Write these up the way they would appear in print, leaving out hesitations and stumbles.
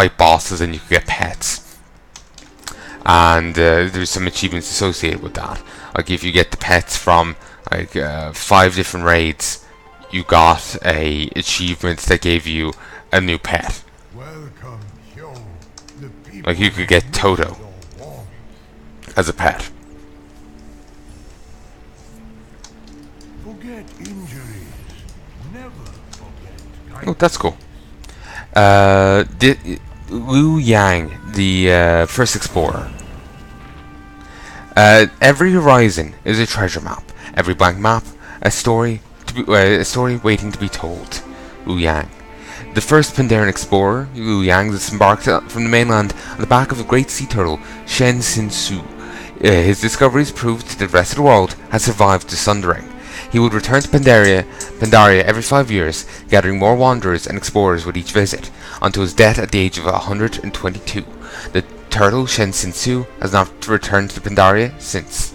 fight bosses and you could get pets. And there's some achievements associated with that. Like if you get the pets from like 5 different raids, you got a achievement that gave you a new pet. Like you could get Toto as a pet. Oh, that's cool. Wu Yang, the first explorer. Every horizon is a treasure map. Every blank map, a story waiting to be told. Wu Yang. The first Pandaren explorer, Wu Yang, disembarked from the mainland on the back of a great sea turtle, Shen Sin Su. His discoveries proved that the rest of the world has survived the Sundering. He would return to Pandaria every 5 years, gathering more wanderers and explorers with each visit, until his death at the age of 122. The turtle Shen Sin Su has not returned to Pandaria since.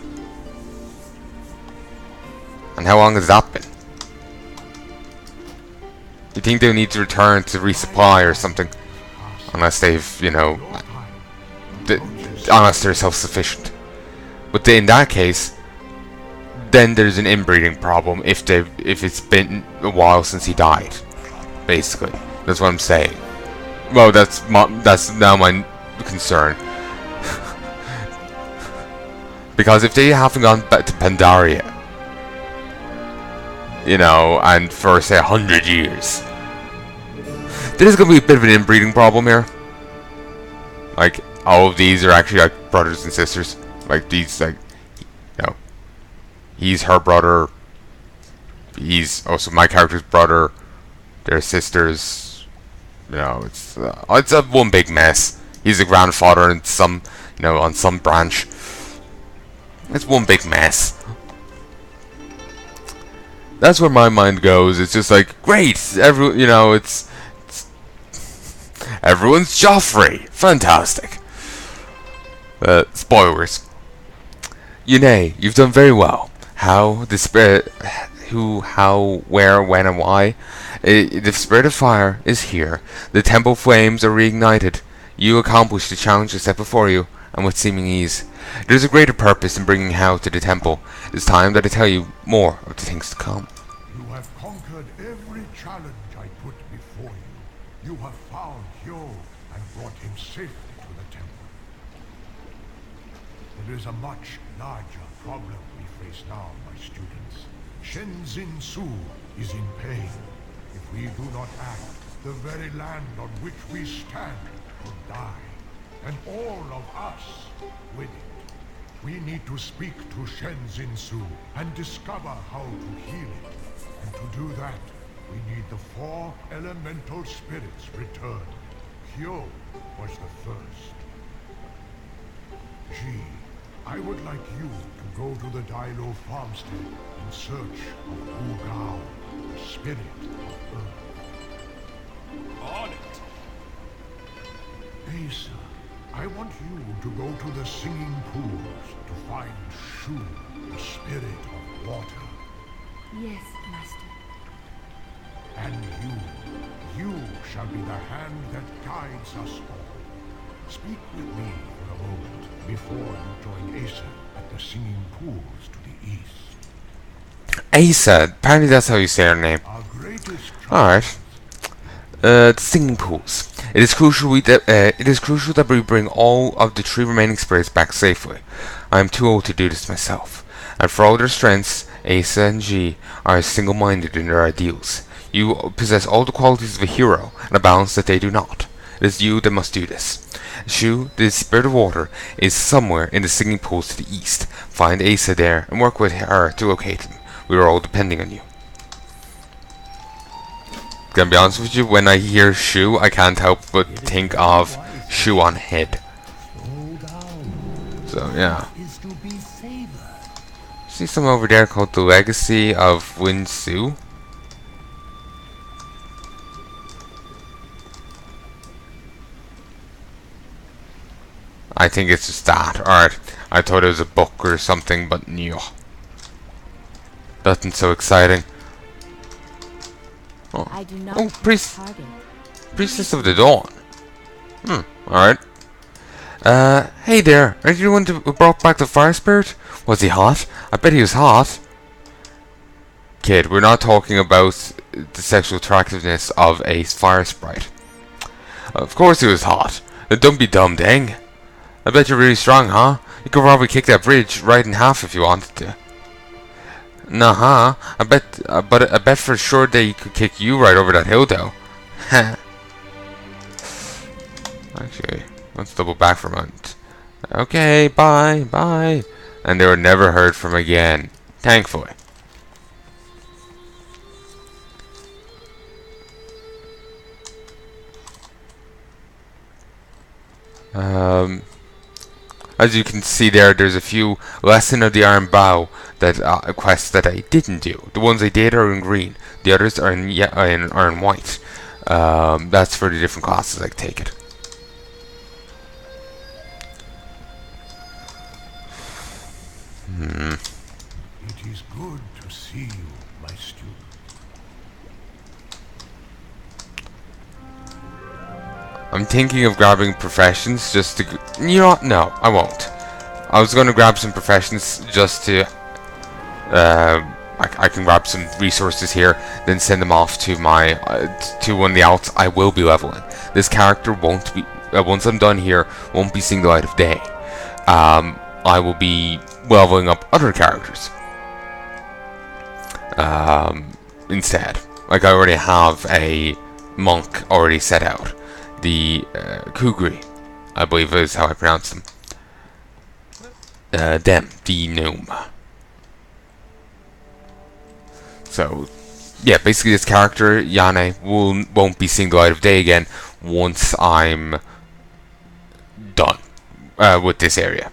And how long has that been? You think they'll need to return to resupply or something? Unless they've, you know, unless they're self-sufficient. But in that case, then there's an inbreeding problem if it's been a while since he died. Basically, that's what I'm saying. Well, that's now my concern. Because if they haven't gone back to Pandaria, you know, and for say 100 years, there's gonna be a bit of an inbreeding problem here. Like all of these are actually like brothers and sisters. Like these, like, you know, he's her brother. He's also my character's brother. They're sisters. You know, it's a one big mess. He's a grandfather in some, you know, on some branch. It's one big mess. That's where my mind goes. It's just like, great, you know, it's everyone's Joffrey. Fantastic. Spoilers. Yanae, you've done very well. How, the spirit, who, how, where, when, and why. The spirit of fire is here. The temple flames are reignited. You accomplished the challenge set before you, and with seeming ease. There is a greater purpose in bringing Hao to the temple. It is time that I tell you more of the things to come. You have conquered every challenge I put before you. You have found Hyo and brought him safely to the temple. There is a much larger problem we face now, my students. Shen Zin Su is in pain. If we do not act, the very land on which we stand will die. And all of us with it. We need to speak to Shen Zin Su and discover how to heal it. And to do that, we need the 4 elemental spirits returned. Hyo was the first. Ji, I would like you to go to the Dailo farmstead in search of Wu Gao, the spirit of Earth. On it! Asa, I want you to go to the singing pools to find Shu, the spirit of water. Yes, Master. And you shall be the hand that guides us all. Speak with me for a moment before you join Asa at the singing pools to the east. Asa, apparently that's how you say her name. Our greatest Alright. The singing pools. It is crucial that we bring all of the 3 remaining spirits back safely. I am too old to do this myself. And for all their strengths, Asa and Ji are single-minded in their ideals. You possess all the qualities of a hero, and a balance that they do not. It is you that must do this. Shu, the spirit of water, is somewhere in the singing pools to the east. Find Asa there, and work with her to locate him. We are all depending on you. Gonna be honest with you, when I hear Shu, I can't help but think of Shu on head. So, yeah. See some over there called The Legacy of Win Su. I think it's just that. Alright, I thought it was a book or something, but no. Nothing so exciting. Oh, Priestess of the Dawn. Alright. Hey there, are you the one who brought back the fire spirit? Was he hot? I bet he was hot. Kid, we're not talking about the sexual attractiveness of a fire sprite. Of course he was hot. Don't be dumb, dang. I bet you're really strong, huh? You could probably kick that bridge right in half if you wanted to. Nah, I bet, but I bet for sure that he could kick you right over that hill, though. Actually, let's double back for a moment. Okay, bye. And they were never heard from again. Thankfully. As you can see there's a few Lesson of the Iron Bow that quests that I didn't do. The ones I did are in green. The others are in white. That's for the different classes I take it. It is good to see you, my student. I'm thinking of grabbing professions just to... You know what? No, I won't. I was going to grab some professions just to... I can grab some resources here, then send them off to my... to one of the outs I will be leveling. This character won't be... once I'm done here, won't be seeing the light of day. I will be leveling up other characters. Instead. Like, I already have a monk already set out. The Kugri, I believe is how I pronounce them. The gnome. So, yeah, basically this character, Yanae, won't be seeing the light of day again once I'm done with this area.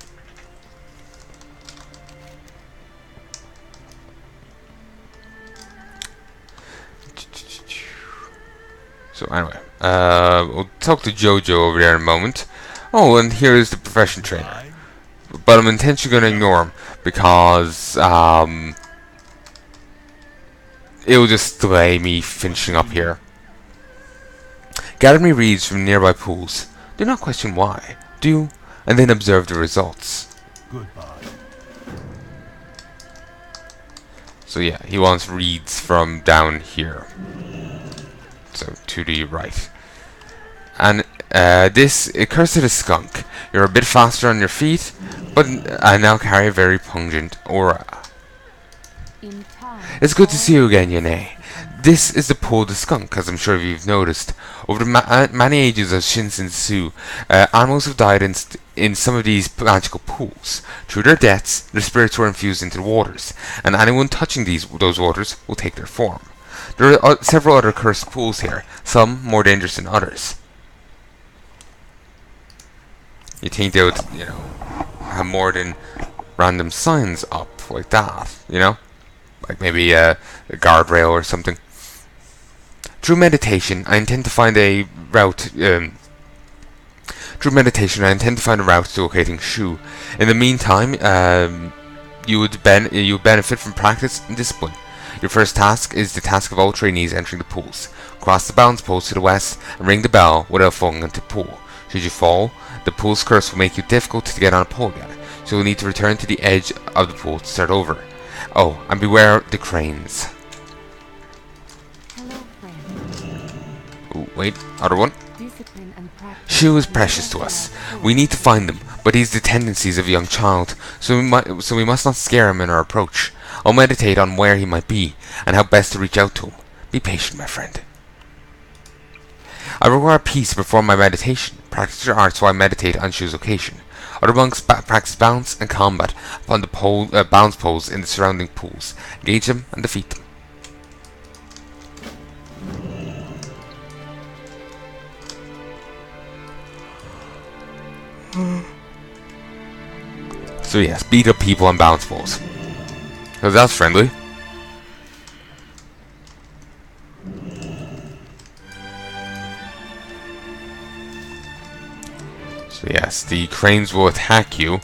So anyway, we'll talk to Jojo over there in a moment. Oh, and here is the profession trainer. But I'm intentionally going to ignore him because it'll just delay me finishing up here. Gather me reeds from nearby pools. Do not question why. Do, and then observe the results. Goodbye. So yeah, he wants reeds from down here. So to the right. And this cursed is skunk. You're a bit faster on your feet, but I now carry a very pungent aura. It's good to see you again, Yanae. This is the pool of the skunk, as I'm sure you've noticed. Over the many ages of Shinsensu, animals have died in some of these magical pools. Through their deaths, their spirits were infused into the waters, and anyone touching those waters will take their form. There are several other cursed pools here, some more dangerous than others. You think they would, have more than random signs up like that, Like maybe a guardrail or something. Through meditation, I intend to find a route. Through meditation, I intend to find a route to locating Shu. In the meantime, you would benefit from practice and discipline. Your first task is the task of all trainees entering the pools. Cross the bounce post to the west and ring the bell without falling into the pool. Should you fall, the pool's curse will make it difficult to get on a pool again, so you'll need to return to the edge of the pool to start over. Oh, and beware the cranes. Hello, friend. Ooh, wait, other one. Shu is precious to us. We need to find him, but he has the tendencies of a young child, so we must not scare him in our approach. I'll meditate on where he might be, and how best to reach out to him. Be patient, my friend. I require peace before my meditation. Practice your arts while I meditate on Shu's location. Other monks practice bounce and combat upon the bounce poles in the surrounding pools. Engage them and defeat them. So yes, beat up people on bounce poles. Because that's friendly. So yes, the cranes will attack you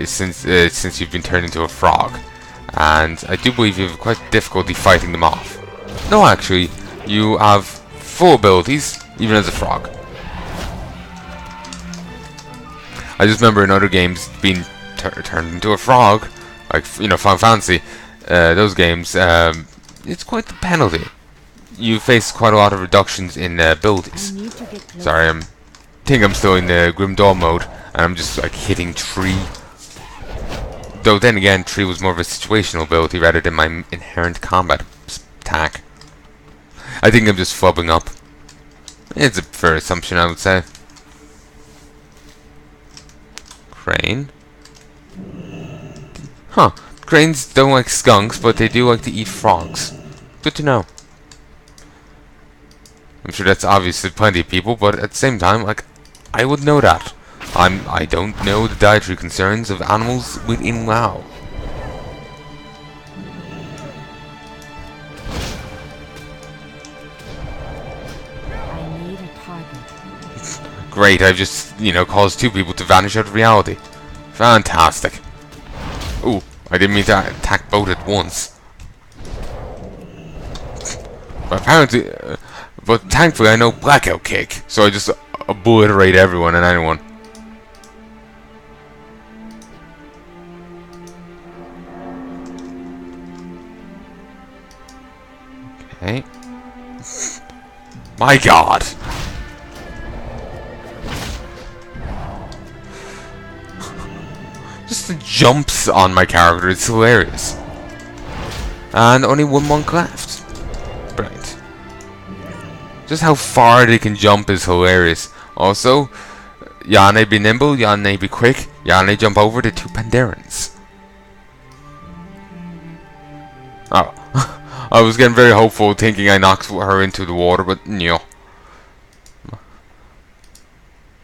since you've been turned into a frog. And I do believe you have quite difficulty fighting them off. No, actually, you have full abilities, even as a frog. I just remember in other games being turned into a frog, like Final Fantasy. Those games, it's quite the penalty. You face quite a lot of reductions in abilities. Sorry, think I'm still in the Grim Dawn mode, and I'm just like hitting tree. Though then again, tree was more of a situational ability rather than my inherent combat attack. I think I'm just fubbing up. It's a fair assumption, I would say. Crane. Huh. Cranes don't like skunks, but they do like to eat frogs. Good to know. I'm sure that's obvious to plenty of people, but at the same time, like, I would know that. I don't know the dietary concerns of animals within WoW. I need a target. Great, I've just, caused 2 people to vanish out of reality. Fantastic. Ooh, I didn't mean to attack both at once. But apparently, but thankfully I know Blackout Kick, so I just obliterate everyone and anyone. Okay. My God. Just the jumps on my character, it's hilarious. And only 1 monk left. Brilliant. Just how far they can jump is hilarious. Also, Yanae be nimble, Yanae be quick, Yanae jump over the 2 Pandarans. Oh. I was getting very hopeful thinking I knocked her into the water, but no.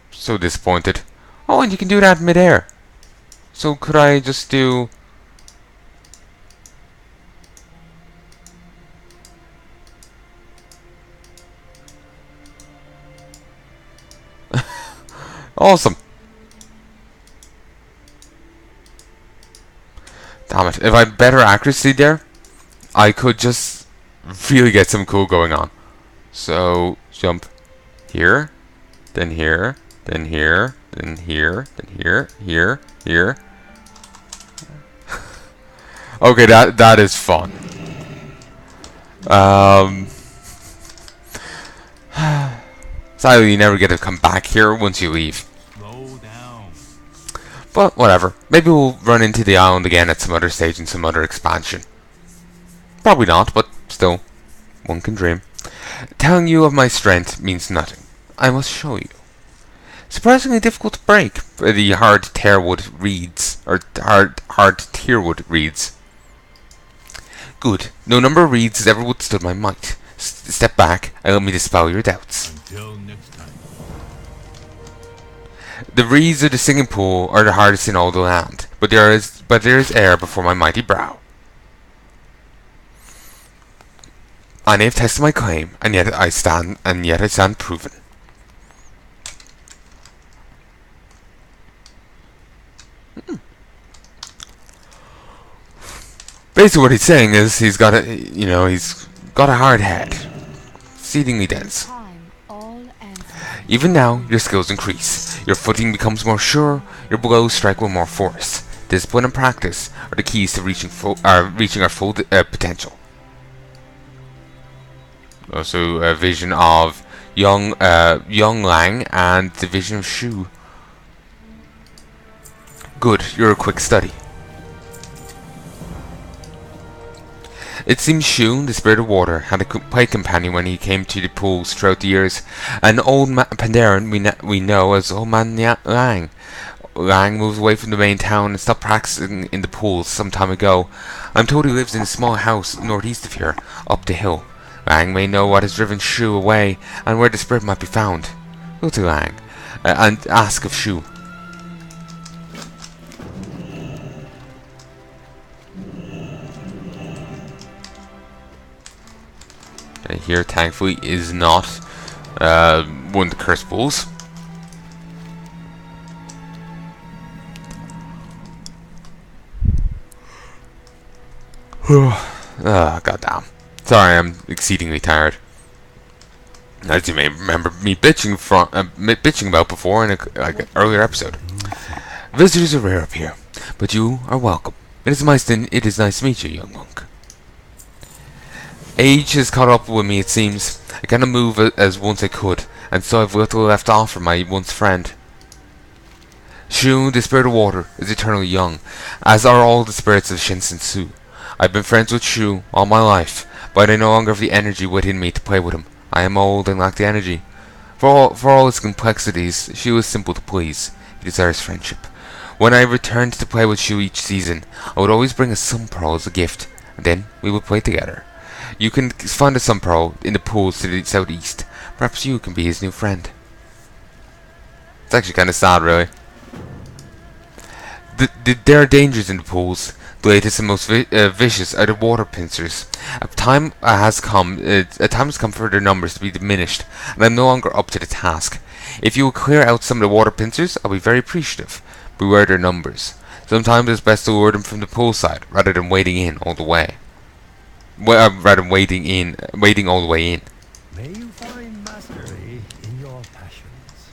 So disappointed. Oh, and you can do that mid-air. So could I just do... Awesome. Damn it. If I had better accuracy there, I could just really get some cool going on. So, jump here, then here, then here, then here, then here, here. Okay, that is fun. Sadly, you never get to come back here once you leave. Slow down. But whatever. Maybe we'll run into the island again at some other stage in some other expansion. Probably not, but still, one can dream. Telling you of my strength means nothing. I must show you. Surprisingly difficult to break the hard tearwood reeds, or hard tearwood reeds. Good. No number of reeds has ever withstood my might. Step back and let me dispel your doubts. Until next time. The reeds of the singing pool are the hardest in all the land, but there is air before my mighty brow. I have tested my claim, and yet I stand proven. Basically, what he's saying is he's got a hard head, exceedingly dense. Time, all answers. Even now, your skills increase. Your footing becomes more sure. Your blows strike with more force. Discipline and practice are the keys to reaching our full potential. Also, a vision of young Lang and the vision of Shu. Good, you're a quick study. It seems Shu, the spirit of water, had a play companion when he came to the pools throughout the years. An old Pandaran we know as Old Man Lang. Lang moved away from the main town and stopped practicing in the pools some time ago. I'm told he lives in a small house northeast of here, up the hill. Lang may know what has driven Shu away and where the spirit might be found. Go to Lang and ask of Shu. Here, thankfully, is not one of the cursed pools. Goddamn. Sorry, I'm exceedingly tired. As you may remember me bitching about before in an earlier episode. Visitors are rare up here, but you are welcome. It is nice to meet you, young monk. Age has caught up with me, it seems. I cannot move as once I could, and so I've little left off from my once friend. Shu, the spirit of water, is eternally young, as are all the spirits of Shinsensu. I've been friends with Shu all my life, but I no longer have the energy within me to play with him. I am old and lack the energy. For all his complexities, Shu is simple to please. He desires friendship. When I returned to play with Shu each season, I would always bring a sun pearl as a gift, and then we would play together. You can find a sun pearl in the pools to the southeast. Perhaps you can be his new friend. It's actually kind of sad, really. There are dangers in the pools. The latest and most vicious are the water pincers. A time has come for their numbers to be diminished, and I'm no longer up to the task. If you will clear out some of the water pincers, I'll be very appreciative. Beware their numbers. Sometimes it's best to lure them from the poolside rather than wading in all the way. Rather than wading all the way in. May you find mastery in your passions.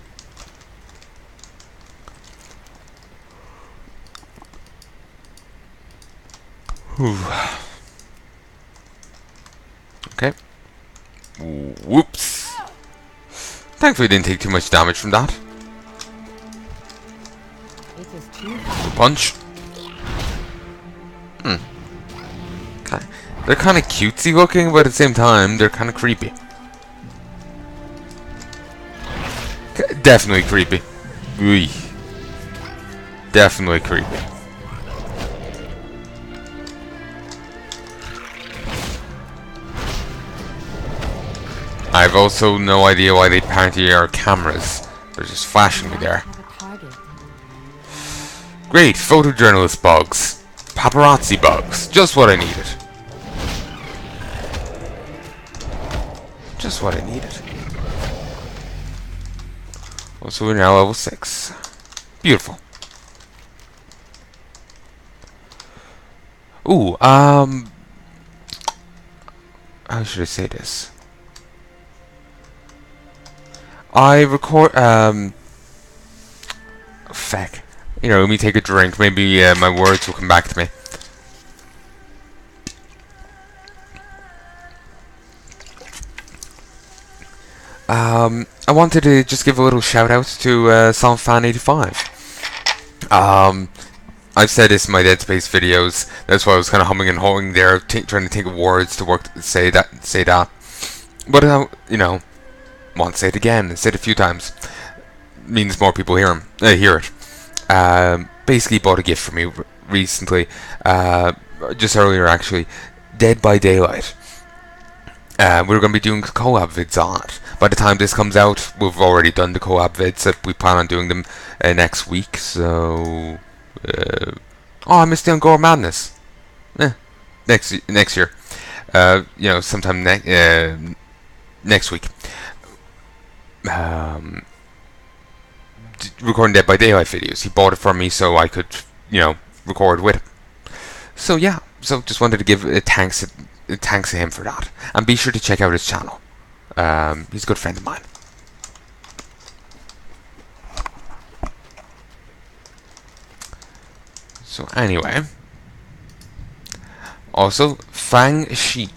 Okay. Whoops. Thankfully, I didn't take too much damage from that. It is too Punch. They're kind of cutesy looking, but at the same time, they're kind of creepy. Definitely creepy. Ooh. Definitely creepy. I've also no idea why they apparently are cameras. They're just flashing me there. have a target. Great, photojournalist bugs. Paparazzi bugs. Just what I needed. Just what I needed. Also, we're now level 6. Beautiful. Ooh, how should I say this? I record, feck. You know, let me take a drink. Maybe my words will come back to me. I wanted to just give a little shout out to Fan85. I've said this in my Dead Space videos. That's why I was kind of humming and hawing there, trying to think of words to say that. But you know, want to say it again. Say it a few times. Means more people hear it. Basically, bought a gift for me recently. Just earlier, actually. Dead by Daylight. We're going to be doing collab vids on it. By the time this comes out, we've already done the collab vids. We plan on doing them next week. So, oh, I missed the Angora Madness. Next year. You know, sometime next week. Recording Dead by Daylight videos. He bought it for me so I could, you know, record with him. So yeah, just wanted to give thanks to him for that, and be sure to check out his channel. He's a good friend of mine. So anyway, also Fang Shi.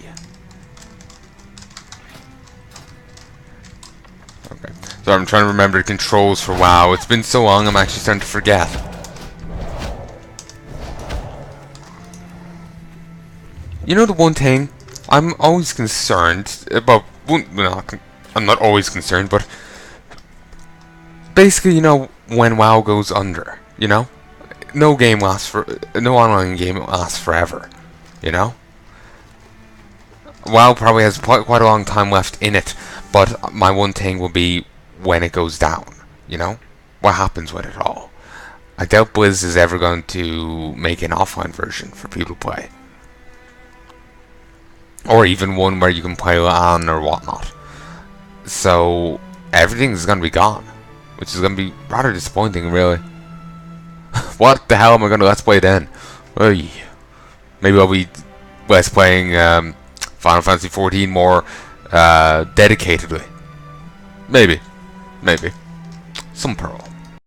Okay, so I'm trying to remember the controls for WoW. It's been so long, I'm actually starting to forget. You know the one thing I'm always concerned about. Well, I'm not always concerned, but basically, you know, when WoW goes under, you know, no online game lasts forever, you know. WoW probably has quite a long time left in it, but my one thing will be when it goes down, you know, what happens with it all. I doubt Blizz is ever going to make an offline version for people to play. Or even one where you can play LAN or whatnot. So everything's gonna be gone, which is gonna be rather disappointing, really. What the hell am I gonna let's play then? Oy. Maybe I'll be let's playing Final Fantasy XIV more dedicatedly. Maybe. Some pearl.